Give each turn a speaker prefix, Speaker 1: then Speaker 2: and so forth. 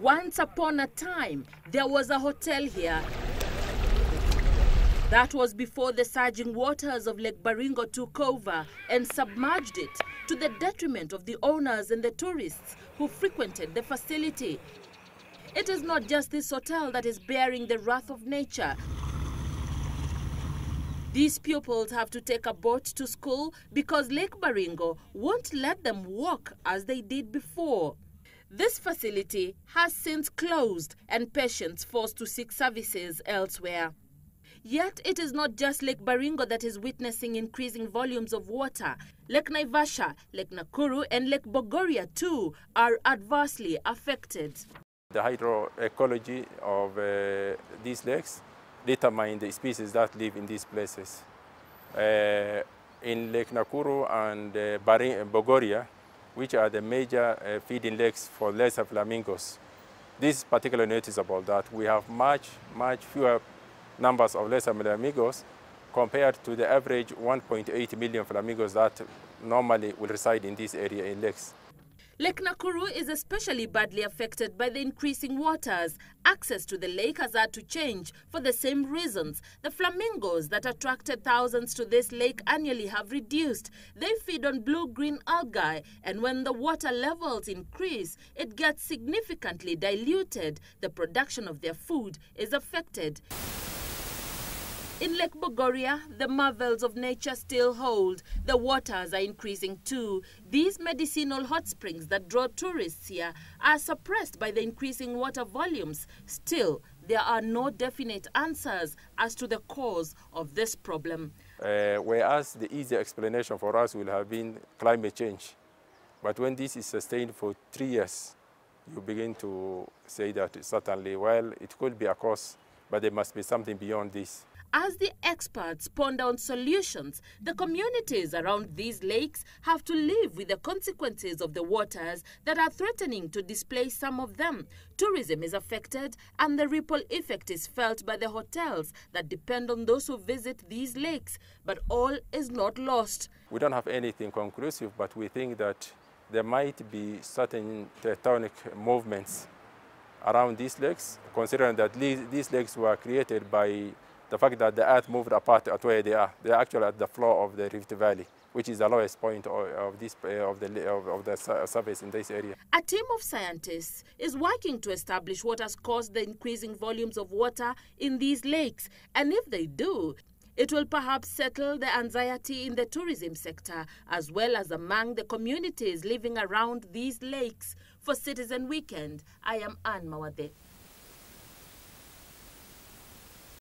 Speaker 1: Once upon a time, there was a hotel here. That was before the surging waters of Lake Baringo took over and submerged it, to the detriment of the owners and the tourists who frequented the facility. It is not just this hotel that is bearing the wrath of nature. These pupils have to take a boat to school because Lake Baringo won't let them walk as they did before. This facility has since closed and patients forced to seek services elsewhere. Yet it is not just Lake Baringo that is witnessing increasing volumes of water. Lake Naivasha, Lake Nakuru and Lake Bogoria too are adversely affected.
Speaker 2: The hydroecology of these lakes determine the species that live in these places. In Lake Nakuru and Bogoria, which are the major feeding lakes for lesser flamingos, this is particularly noticeable that we have much fewer numbers of lesser flamingos compared to the average 1.8 million flamingos that normally will reside in this area in lakes.
Speaker 1: Lake Nakuru is especially badly affected by the increasing waters. Access to the lake has had to change for the same reasons. The flamingos that attracted thousands to this lake annually have reduced. They feed on blue-green algae, and when the water levels increase, it gets significantly diluted. The production of their food is affected. In Lake Bogoria, the marvels of nature still hold. The waters are increasing too. These medicinal hot springs that draw tourists here are suppressed by the increasing water volumes. Still, there are no definite answers as to the cause of this problem.
Speaker 2: Whereas the easy explanation for us will have been climate change. But when this is sustained for 3 years, you begin to say that certainly, well, it could be a cause, but there must be something beyond this.
Speaker 1: As the experts ponder on solutions, the communities around these lakes have to live with the consequences of the waters that are threatening to displace some of them. Tourism is affected, and the ripple effect is felt by the hotels that depend on those who visit these lakes. But all is not lost.
Speaker 2: We don't have anything conclusive, but we think that there might be certain tectonic movements around these lakes, considering that these lakes were created by the fact that the earth moved apart at where they are. They are actually at the floor of the Rift Valley, which is the lowest point of the surface in this area.
Speaker 1: A team of scientists is working to establish what has caused the increasing volumes of water in these lakes. And if they do, it will perhaps settle the anxiety in the tourism sector as well as among the communities living around these lakes. For Citizen Weekend, I am Anne Mawade.